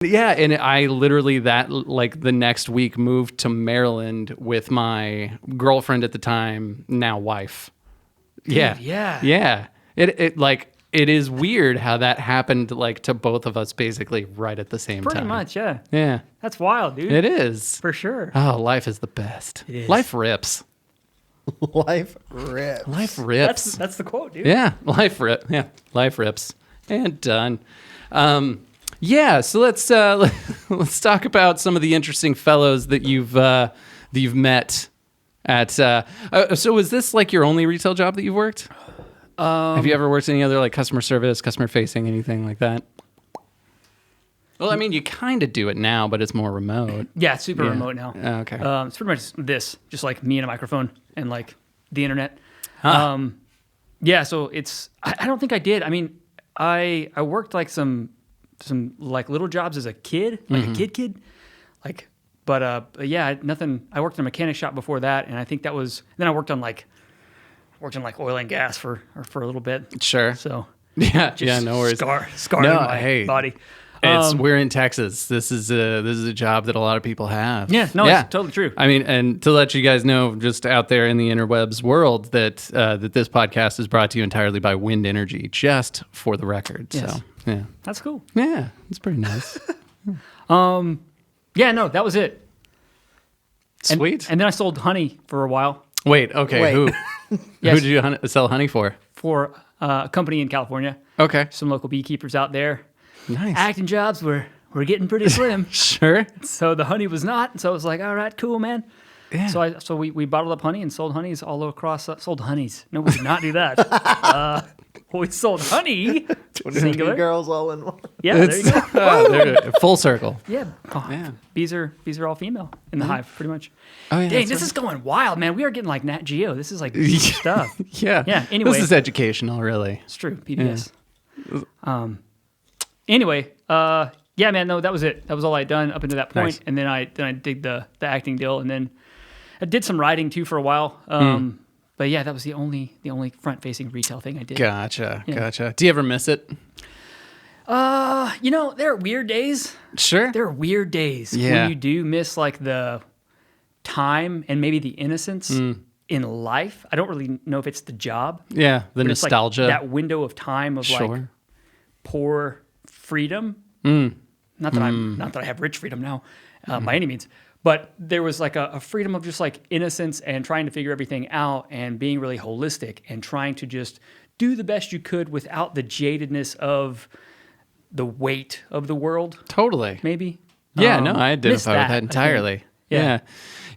Yeah, and I literally the next week moved to Maryland with my girlfriend at the time, now wife. Dude, Yeah. It is weird how that happened like to both of us basically right at the same time. Pretty much, yeah. Yeah. That's wild, dude. It is. For sure. Oh, life is the best. It is. Life rips. Life rips. Life rips. That's the quote, dude. Yeah, life rips. And done. Yeah, so let's talk about some of the interesting fellows that you've met at. So is this like your only retail job that you've worked? Have you ever worked any other like customer service, customer facing, anything like that? Well, I mean, you kind of do it now, but it's more remote. Yeah, it's super remote now. Okay. It's pretty much this, just like me and a microphone and like the internet. Huh. Yeah, so it's. I don't think I did. I mean, I worked like some like little jobs as a kid, like a kid, like. But yeah, nothing. I worked in a mechanic shop before that, and I think that was. Then I worked in like oil and gas for a little bit. Sure. So Yeah, no worries. Scar No, in my hey. body. We're in Texas. This is a job that a lot of people have. Yeah, no, it's totally true. I mean, and to let you guys know, just out there in the interwebs world, that this podcast is brought to you entirely by Wind Energy, just for the record. Yes. So yeah, That's cool. yeah, it's pretty nice. Yeah, no, that was it. Sweet. And then I sold honey for a while Wait, okay, Wait. who Yes. who did you sell honey for? for a company in California. Okay, Some local beekeepers out there. nice. Acting jobs were getting pretty slim. Sure. So the honey was not. So I was like, all right, cool, man. Yeah. So we bottled up honey and sold honeys all across. Sold honeys. No, we did not do that. We sold honey. 22 Singular. girls all in one. Yeah, there you go. They're full circle. Yeah. Oh, Yeah. Bees are all female in the hive, pretty much. Oh yeah. Dang, this is going wild, man. We are getting like Nat Geo. This is like deep stuff. Yeah. Yeah, anyway. This is educational, really. It's true. PBS. Anyway, yeah, man. No, that was it. That was all I'd done up until that point. Nice. And then I did the acting deal, and then I did some writing too for a while. But yeah, that was the only front facing retail thing I did. Gotcha. Do you ever miss it? You know, there are weird days. Sure. There are weird days Yeah. when you do miss like the time and maybe the innocence in life. I don't really know if it's the job. Yeah, the but it's like nostalgia. that window of time of like Sure. poor freedom. Not that I have rich freedom now, by any means. But there was like a freedom of just like innocence and trying to figure everything out and being really holistic and trying to just do the best you could without the jadedness of the weight of the world. Totally. Maybe. Yeah, no, I identify missed with that I think. entirely. Yeah.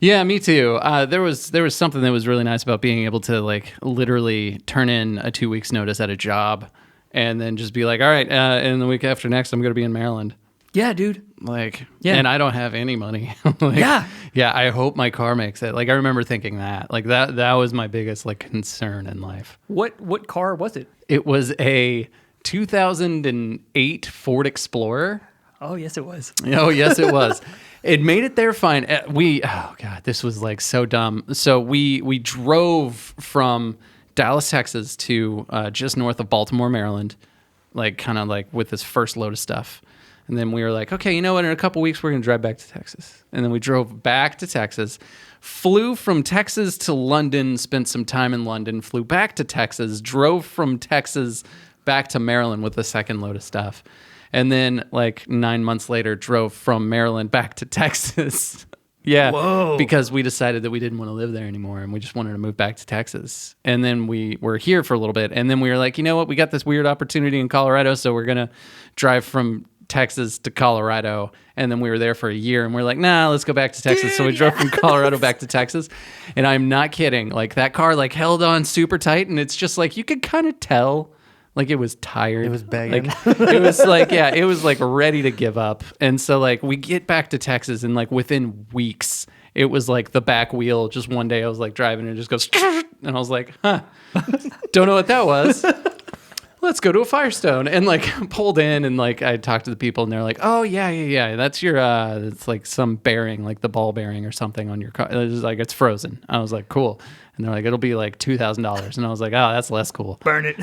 Yeah, me too. There was something that was really nice about being able to like literally turn in a 2 weeks notice at a job and then just be like, all right, and the week after next, I'm going to be in Maryland. Yeah, dude. Like, Yeah. and I don't have any money. Like, Yeah. Yeah, I hope my car makes it. Like, I remember thinking that. Like, that was my biggest, like, concern in life. What car was it? It was a 2008 Ford Explorer. Oh, yes, it was. Oh, yes, it was. It made it there fine. Oh God, this was like so dumb. So we drove from Dallas, Texas to just north of Baltimore, Maryland, like kind of like with this first load of stuff. And then we were like, okay, you know what? In a couple weeks, we're going to drive back to Texas. And then we drove back to Texas, flew from Texas to London, spent some time in London, flew back to Texas, drove from Texas back to Maryland with the second load of stuff. And then like 9 months later, drove from Maryland back to Texas. Yeah. Whoa. Because we decided that we didn't want to live there anymore and we just wanted to move back to Texas. And then we were here for a little bit. And then we were like, you know what? We got this weird opportunity in Colorado. So we're going to drive from Texas to Colorado. And then we were there for a year and we're like, nah, let's go back to Texas. So we drove from Colorado back to Texas. And I'm not kidding. Like that car like held on super tight. And it's just like, you could kind of tell like it was tired. It was begging. Like, it was like, yeah, it was like ready to give up. And so like we get back to Texas and like within weeks, it was like the back wheel. Just one day I was like driving and it just goes, and I was like, huh, don't know what that was. Let's go to a Firestone, and like pulled in and like I talked to the people and they're like, oh yeah, that's your it's like some bearing, like the ball bearing or something on your car. It's like it's frozen. I was like, cool. And they're like, it'll be like $2,000. And I was like, oh, that's less cool. Burn it.